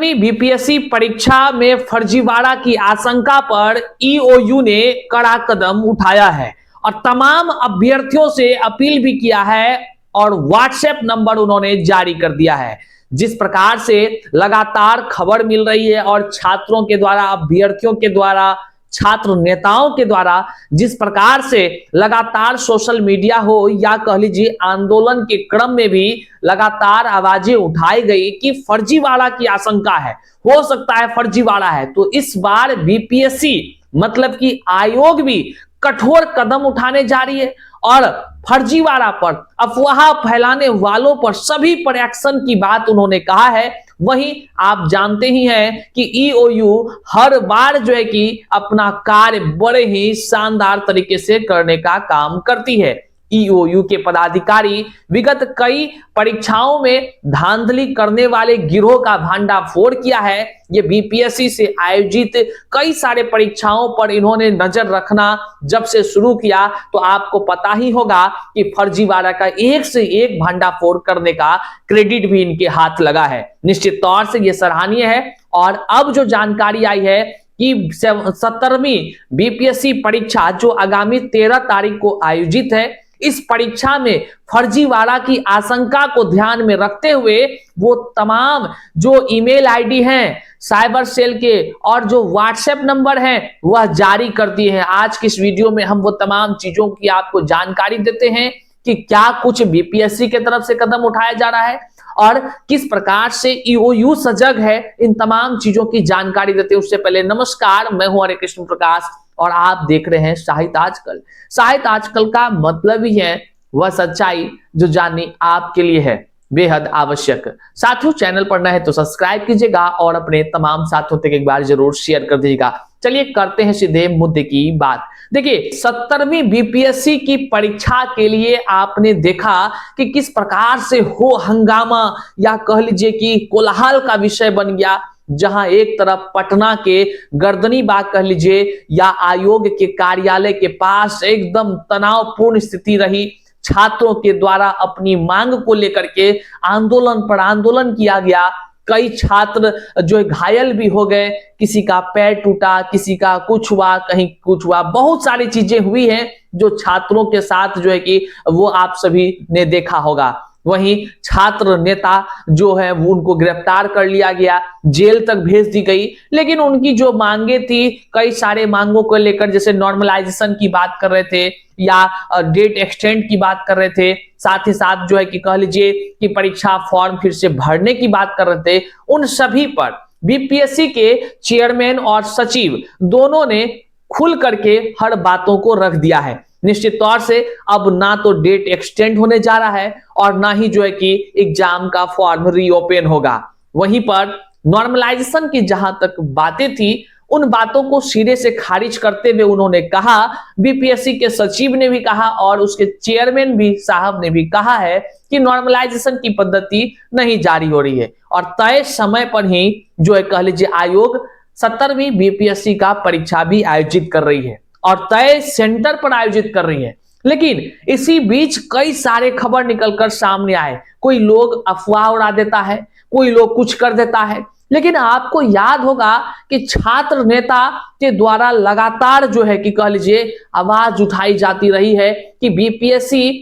17वीं BPSC परीक्षा में फर्जीवाड़ा की आशंका पर ईओयू ने कड़ा कदम उठाया है और तमाम अभ्यर्थियों से अपील भी किया है और व्हाट्सएप नंबर उन्होंने जारी कर दिया है। जिस प्रकार से लगातार खबर मिल रही है और छात्रों के द्वारा, अभ्यर्थियों के द्वारा, छात्र नेताओं के द्वारा जिस प्रकार से लगातार सोशल मीडिया हो या कह लीजिए आंदोलन के क्रम में भी लगातार आवाजें उठाई गई कि फर्जीवाड़ा की आशंका है, हो सकता है फर्जीवाड़ा है, तो इस बार बीपीएससी मतलब कि आयोग भी कठोर कदम उठाने जा रही है और फर्जीवाड़ा पर, अफवाह फैलाने वालों पर सभी पर एक्शन की बात उन्होंने कहा है। वहीं आप जानते ही हैं कि ईओयू हर बार जो है कि अपना कार्य बड़े ही शानदार तरीके से करने का काम करती है। ईओयू के पदाधिकारी विगत कई परीक्षाओं में धांधली करने वाले गिरोह का भंडाफोड़ किया है। ये बीपीएससी से आयोजित कई सारे परीक्षाओं पर इन्होंने नजर रखना जब से शुरू किया तो आपको पता ही होगा कि फर्जीवाड़ा का एक से एक भंडाफोड़ करने का क्रेडिट भी इनके हाथ लगा है। निश्चित तौर से ये सराहनीय है। और अब जो जानकारी आई है कि 17वीं बीपीएससी परीक्षा जो आगामी 13 तारीख को आयोजित है, इस परीक्षा में फर्जीवाड़ा की आशंका को ध्यान में रखते हुए वो तमाम जो ईमेल आईडी हैं साइबर सेल के और जो व्हाट्सएप नंबर हैं वह जारी कर दिए हैं। आज की इस वीडियो में हम वो तमाम चीजों की आपको जानकारी देते हैं कि क्या कुछ बीपीएससी की तरफ से कदम उठाया जा रहा है और किस प्रकार से ईओयू सजग है। इन तमाम चीजों की जानकारी देते हैं उससे पहले नमस्कार, मैं हूं हरे कृष्ण प्रकाश और आप देख रहे हैं साहित्य आजकल। साहित्य आजकल का मतलब ही है वह सच्चाई जो जाननी आपके लिए है बेहद आवश्यक। साथियों, चैनल पर नए हैं तो सब्सक्राइब कीजिएगा और अपने तमाम साथियों तक एक बार जरूर शेयर कर दीजिएगा। चलिए करते हैं सीधे मुद्दे की बात। देखिए, 17वीं बीपीएससी की परीक्षा के लिए आपने देखा कि किस प्रकार से हो हंगामा या कह लीजिए कि कोलाहल का विषय बन गया, जहां एक तरफ पटना के गर्दनी बाग कह लीजिए या आयोग के कार्यालय के पास एकदम तनावपूर्ण स्थिति रही। छात्रों के द्वारा अपनी मांग को लेकर के आंदोलन पर आंदोलन किया गया। कई छात्र जो घायल भी हो गए, किसी का पैर टूटा, किसी का कुछ हुआ, कहीं कुछ हुआ, बहुत सारी चीजें हुई हैं जो छात्रों के साथ जो है कि वो आप सभी ने देखा होगा। वहीं छात्र नेता जो है वो उनको गिरफ्तार कर लिया गया, जेल तक भेज दी गई। लेकिन उनकी जो मांगे थी, कई सारे मांगों को लेकर, जैसे नॉर्मलाइजेशन की बात कर रहे थे या डेट एक्सटेंड की बात कर रहे थे, साथ ही साथ जो है कि कह लीजिए कि परीक्षा फॉर्म फिर से भरने की बात कर रहे थे, उन सभी पर बीपीएससी के चेयरमैन और सचिव दोनों ने खुल करके हर बातों को रख दिया है। निश्चित तौर से अब ना तो डेट एक्सटेंड होने जा रहा है और ना ही जो है कि एग्जाम का फॉर्म रीओपन होगा। वहीं पर नॉर्मलाइजेशन की जहां तक बातें थी, उन बातों को सिरे से खारिज करते हुए उन्होंने कहा, बीपीएससी के सचिव ने भी कहा और उसके चेयरमैन भी साहब ने भी कहा है कि नॉर्मलाइजेशन की पद्धति नहीं जारी हो रही है और तय समय पर ही जो है कह लीजिए आयोग 17वीं बीपीएससी का परीक्षा भी आयोजित कर रही है और तय सेंटर पर आयोजित कर रही है। लेकिन इसी बीच कई सारे खबर निकलकर सामने आए। कोई लोग अफवाह उड़ा देता है, कोई लोग कुछ कर देता है। लेकिन आपको याद होगा कि छात्र नेता के द्वारा लगातार जो है कि कह लीजिए आवाज उठाई जाती रही है कि बीपीएससी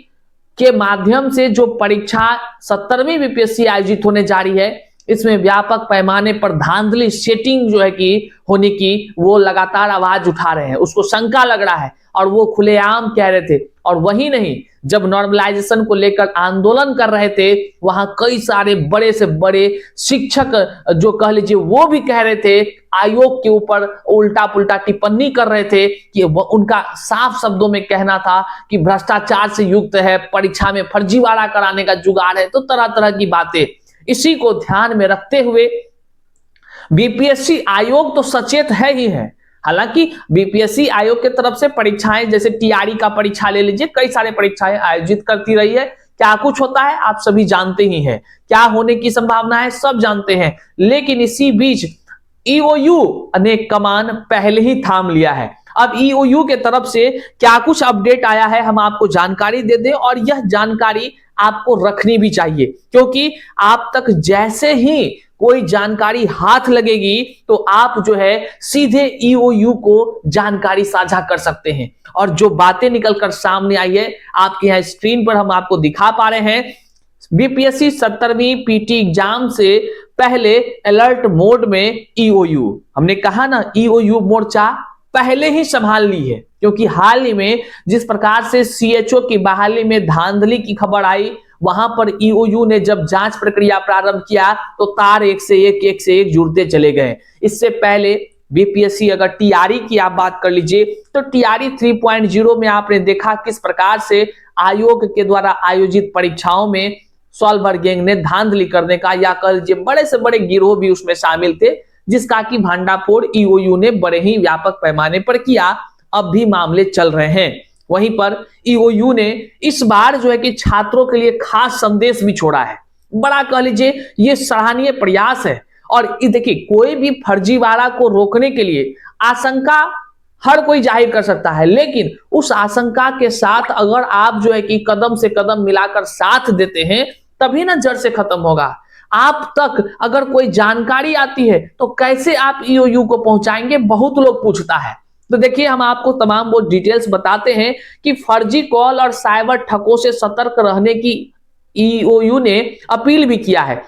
के माध्यम से जो परीक्षा 17वीं बीपीएससी आयोजित होने जा रही है, इसमें व्यापक पैमाने पर धांधली सेटिंग जो है कि होने की वो लगातार आवाज उठा रहे हैं, उसको शंका लग रहा है और वो खुलेआम कह रहे थे। और वही नहीं, जब नॉर्मलाइजेशन को लेकर आंदोलन कर रहे थे, वहां कई सारे बड़े से बड़े शिक्षक जो कह लीजिए वो भी कह रहे थे, आयोग के ऊपर उल्टा पुल्टा टिप्पणी कर रहे थे कि उनका साफ शब्दों में कहना था कि भ्रष्टाचार से युक्त है, परीक्षा में फर्जीवाड़ा कराने का जुगाड़ है, तो तरह तरह की बातें। इसी को ध्यान में रखते हुए बीपीएससी आयोग तो सचेत है ही है। हालांकि बीपीएससी आयोग के तरफ से परीक्षाएं, जैसे टीआरई का परीक्षा ले लीजिए, कई सारे परीक्षाएं आयोजित करती रही है। क्या कुछ होता है आप सभी जानते ही हैं, क्या होने की संभावना है सब जानते हैं। लेकिन इसी बीच ईओयू ने कमान पहले ही थाम लिया है। अब ईओयू के तरफ से क्या कुछ अपडेट आया है हम आपको जानकारी दे दें, और यह जानकारी आपको रखनी भी चाहिए, क्योंकि आप तक जैसे ही कोई जानकारी हाथ लगेगी तो आप जो है सीधे ईओयू को जानकारी साझा कर सकते हैं। और जो बातें निकलकर सामने आई है आपके यहाँ स्क्रीन पर हम आपको दिखा पा रहे हैं। बीपीएससी 17वीं पीटी एग्जाम से पहले अलर्ट मोड में ईओयू, हमने कहा ना ईओयू मोर्चा पहले ही संभाल ली है, क्योंकि हाल ही में जिस प्रकार से सीएचओ की बहाली में धांधली की खबर आई, वहां पर ईओयू ने जब जांच प्रक्रिया प्रारंभ किया तो तार एक से एक जुड़ते चले गए। इससे पहले बीपीएससी अगर टीआरई की आप बात कर लीजिए तो टीआरई 3.0 में आपने देखा किस प्रकार से आयोग के द्वारा आयोजित परीक्षाओं में सॉल्वर गैंग ने धांधली करने का या कह लीजिए बड़े से बड़े गिरोह भी उसमें शामिल थे, जिसका कि भांडाफोड़ ईओयू ने बड़े ही व्यापक पैमाने पर किया। अब भी मामले चल रहे हैं। वहीं पर ईओयू ने इस बार जो है कि छात्रों के लिए खास संदेश भी छोड़ा है। बड़ा कह लीजिए ये सराहनीय प्रयास है। और देखिए कोई भी फर्जीवाड़ा को रोकने के लिए आशंका हर कोई जाहिर कर सकता है, लेकिन उस आशंका के साथ अगर आप जो है कि कदम से कदम मिलाकर साथ देते हैं तभी ना जड़ से खत्म होगा। आप तक अगर कोई जानकारी आती है तो कैसे आप ईओयू को पहुंचाएंगे, बहुत लोग पूछता है। तो देखिए हम आपको तमाम वो डिटेल्स बताते हैं कि फर्जी कॉल और साइबर ठगों से सतर्क रहने की ईओयू ने अपील भी किया है।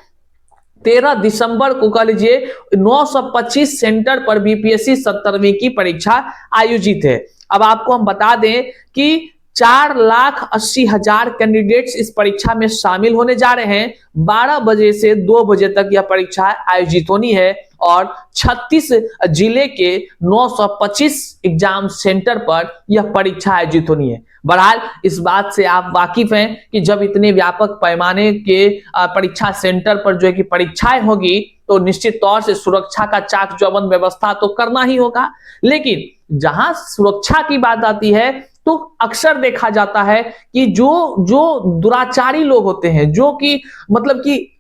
13 दिसंबर को कह लीजिए 925 सेंटर पर बीपीएससी 17वीं की परीक्षा आयोजित है। अब आपको हम बता दें कि 4,80,000 कैंडिडेट्स इस परीक्षा में शामिल होने जा रहे हैं। 12 बजे से 2 बजे तक यह परीक्षा आयोजित होनी है और 36 जिले के 925 एग्जाम सेंटर पर यह परीक्षा आयोजित होनी है। बहरहाल इस बात से आप वाकिफ हैं कि जब इतने व्यापक पैमाने के परीक्षा सेंटर पर जो है कि परीक्षाएं होगी तो निश्चित तौर से सुरक्षा का चाक चौबंद व्यवस्था तो करना ही होगा। लेकिन जहां सुरक्षा की बात आती है तो अक्सर देखा जाता है कि जो दुराचारी लोग होते हैं, जो कि मतलब कि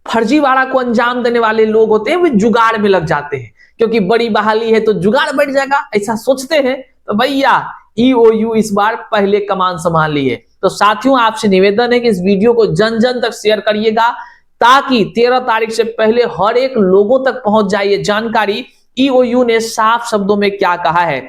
फर्जीवाड़ा को अंजाम देने वाले लोग होते हैं, वे जुगाड़ में लग जाते हैं, क्योंकि बड़ी बहाली है तो जुगाड़ बढ़ जाएगा, ऐसा सोचते हैं। तो भैया ईओयू इस बार पहले कमान संभाल ली है। तो साथियों आपसे निवेदन है कि इस वीडियो को जन जन तक शेयर करिएगा ताकि 13 तारीख से पहले हर एक लोगों तक पहुंच जाए ये जानकारी। ईओयू ने साफ शब्दों में क्या कहा है,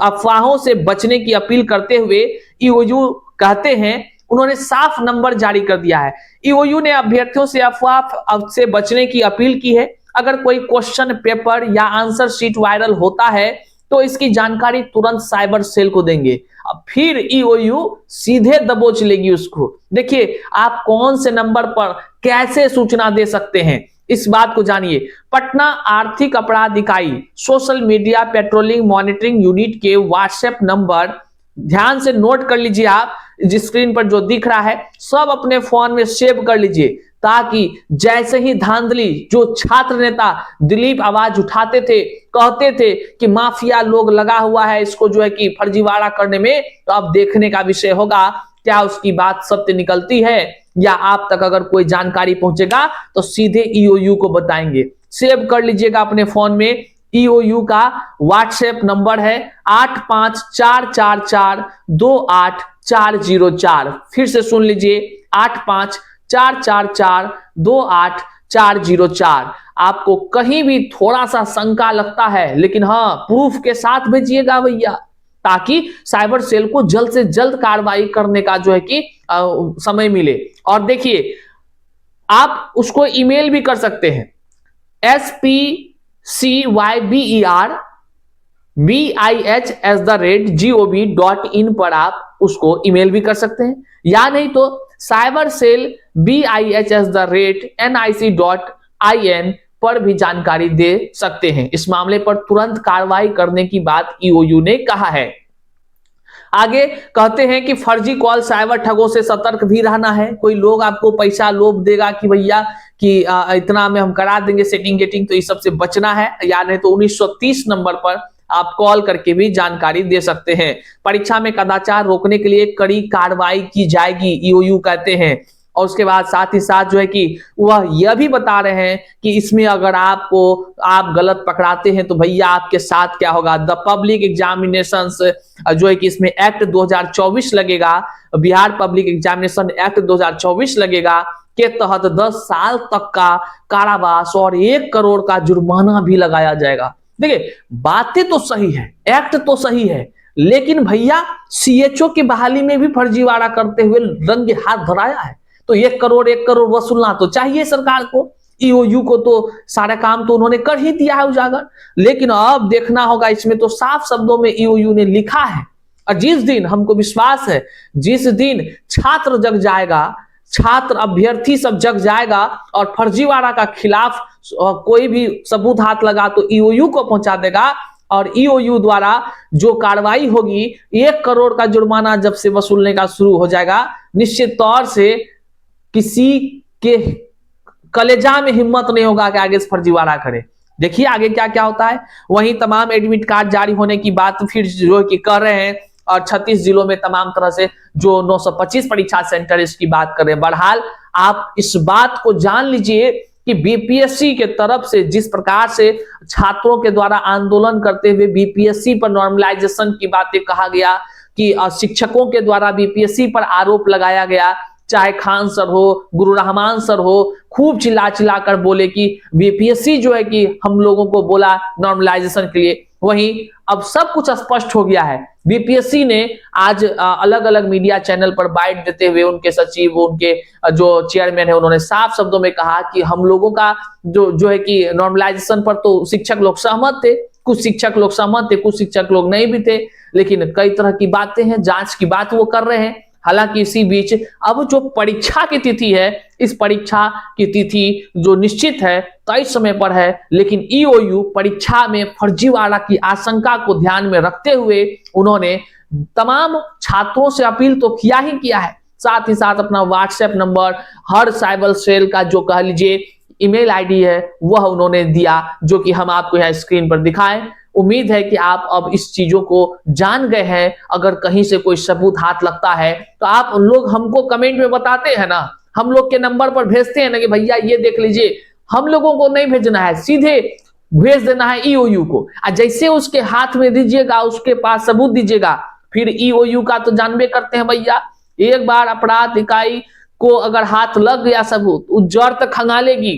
अफवाहों से बचने की अपील करते हुए ईओयू कहते हैं, उन्होंने साफ नंबर जारी कर दिया है। ईओयू ने अभ्यर्थियों से अफवाह से बचने की अपील की है। अगर कोई क्वेश्चन पेपर या आंसर शीट वायरल होता है तो इसकी जानकारी तुरंत साइबर सेल को देंगे, अब फिर ईओयू सीधे दबोच लेगी उसको। देखिए आप कौन से नंबर पर कैसे सूचना दे सकते हैं, इस बात को जानिए। पटना आर्थिक अपराध इकाई social media patrolling monitoring unit के व्हाट्सएप नंबर ध्यान से नोट कर लीजिए। आप जिस स्क्रीन पर जो दिख रहा है सब अपने फोन में सेव कर लीजिए, ताकि जैसे ही धांधली जो छात्र नेता दिलीप आवाज उठाते थे, कहते थे कि माफिया लोग लगा हुआ है इसको जो है कि फर्जीवाड़ा करने में, तो अब देखने का विषय होगा क्या उसकी बात सत्य निकलती है या आप तक अगर कोई जानकारी पहुंचेगा तो सीधे ईओयू को बताएंगे। सेव कर लीजिएगा अपने फोन में। ईओयू का व्हाट्सएप नंबर है 8544284404। फिर से सुन लीजिए 8544284404। आपको कहीं भी थोड़ा सा शंका लगता है, लेकिन हाँ प्रूफ के साथ भेजिएगा भैया, ताकि साइबर सेल को जल्द से जल्द कार्रवाई करने का जो है कि समय मिले। और देखिए आप उसको ईमेल भी कर सकते हैं, spcyberbih@gov.in पर आप उसको ईमेल भी कर सकते हैं, या नहीं तो cybersellbih@nic.in पर भी जानकारी दे सकते हैं। इस मामले पर तुरंत कार्रवाई करने की बात ईओयू ने कहा है। आगे कहते हैं कि फर्जी कॉल साइबर ठगों से सतर्क भी रहना है। कोई लोग आपको पैसा लोभ देगा कि भैया कि इतना में हम करा देंगे सेटिंग गेटिंग, तो इस सब से बचना है, या नहीं तो 1930 नंबर पर आप कॉल करके भी जानकारी दे सकते हैं। परीक्षा में कदाचार रोकने के लिए कड़ी कार्रवाई की जाएगी, ईओयू कहते हैं। और उसके बाद साथ ही साथ जो है कि वह यह भी बता रहे हैं कि इसमें अगर आप गलत पकड़ाते हैं तो भैया आपके साथ क्या होगा। द पब्लिक एग्जामिनेशंस जो है कि इसमें एक्ट 2024 लगेगा, बिहार पब्लिक एग्जामिनेशन एक्ट 2024 लगेगा। के तहत 10 साल तक का कारावास और 1 करोड़ का जुर्माना भी लगाया जाएगा। देखिए बातें तो सही है, एक्ट तो सही है, लेकिन भैया सीएचओ की बहाली में भी फर्जीवाड़ा करते हुए रंगे हाथ धराया है। तो 1 करोड़ वसूलना तो चाहिए सरकार को। ईओयू को तो सारा काम तो उन्होंने कर ही दिया है उजागर, लेकिन अब देखना होगा, इसमें तो साफ शब्दों में ईओयू ने लिखा है। और जिस दिन हमको विश्वास है, जिस दिन छात्र जग जाएगा, छात्र अभ्यर्थी सब जग जाएगा और फर्जीवाड़ा का खिलाफ कोई भी सबूत हाथ लगा तो ईओयू को पहुंचा देगा, और ईओयू द्वारा जो कार्रवाई होगी 1 करोड़ का जुर्माना जब से वसूलने का शुरू हो जाएगा, निश्चित तौर से किसी के कलेजा में हिम्मत नहीं होगा कि आगे से फर्जीवाड़ा करे। देखिए आगे क्या क्या होता है। वहीं तमाम एडमिट कार्ड जारी होने की बात फिर जो कि कर रहे हैं, और 36 जिलों में तमाम तरह से जो 925 परीक्षा सेंटर इसकी बात कर रहे हैं। बहरहाल आप इस बात को जान लीजिए कि बीपीएससी के तरफ से जिस प्रकार से छात्रों के द्वारा आंदोलन करते हुए बीपीएससी पर नॉर्मलाइजेशन की बातें कहा गया, कि शिक्षकों के द्वारा बीपीएससी पर आरोप लगाया गया, चाहे खान सर हो, गुरु रहमान सर हो, खूब चिल्ला चिल्ला कर बोले कि बीपीएससी जो है कि हम लोगों को बोला नॉर्मलाइजेशन के लिए। वहीं अब सब कुछ स्पष्ट हो गया है। बीपीएससी ने आज अलग अलग मीडिया चैनल पर बाइट देते हुए उनके सचिव, उनके जो चेयरमैन है, उन्होंने साफ शब्दों में कहा कि हम लोगों का जो है कि नॉर्मलाइजेशन पर तो शिक्षक लोग सहमत थे, कुछ शिक्षक लोग सहमत थे, कुछ शिक्षक लोग नहीं भी थे, लेकिन कई तरह की बातें हैं, जांच की बात वो कर रहे हैं। हालांकि इसी बीच अब जो परीक्षा की तिथि है, इस परीक्षा की तिथि जो निश्चित है तय समय पर है, लेकिन ईओयू परीक्षा में फर्जीवाड़ा की आशंका को ध्यान में रखते हुए उन्होंने तमाम छात्रों से अपील तो किया ही किया है, साथ ही साथ अपना व्हाट्सएप नंबर, हर साइबर सेल का जो कह लीजिए ईमेल आईडी है वह उन्होंने दिया, जो कि हम आपको यहाँ स्क्रीन पर दिखाएं। उम्मीद है कि आप अब इस चीजों को जान गए हैं। अगर कहीं से कोई सबूत हाथ लगता है तो आप लोग हमको कमेंट में बताते हैं ना, हम लोग के नंबर पर भेजते हैं ना कि भैया ये देख लीजिए। हम लोगों को नहीं भेजना है, सीधे भेज देना है ईओयू को, और जैसे उसके हाथ में दीजिएगा, उसके पास सबूत दीजिएगा, फिर ईओयू का तो जानबे करते हैं भैया, एक बार अपराध इकाई को अगर हाथ लग गया सबूत, वो जड़ तक खंगालेगी,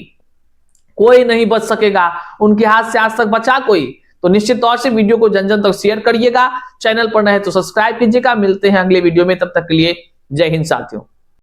कोई नहीं बच सकेगा उनके हाथ से आज तक बचा कोई। तो निश्चित तौर से वीडियो को जन जन तक शेयर करिएगा, चैनल पर नए तो सब्सक्राइब कीजिएगा। मिलते हैं अगले वीडियो में, तब तक के लिए जय हिंद साथियों।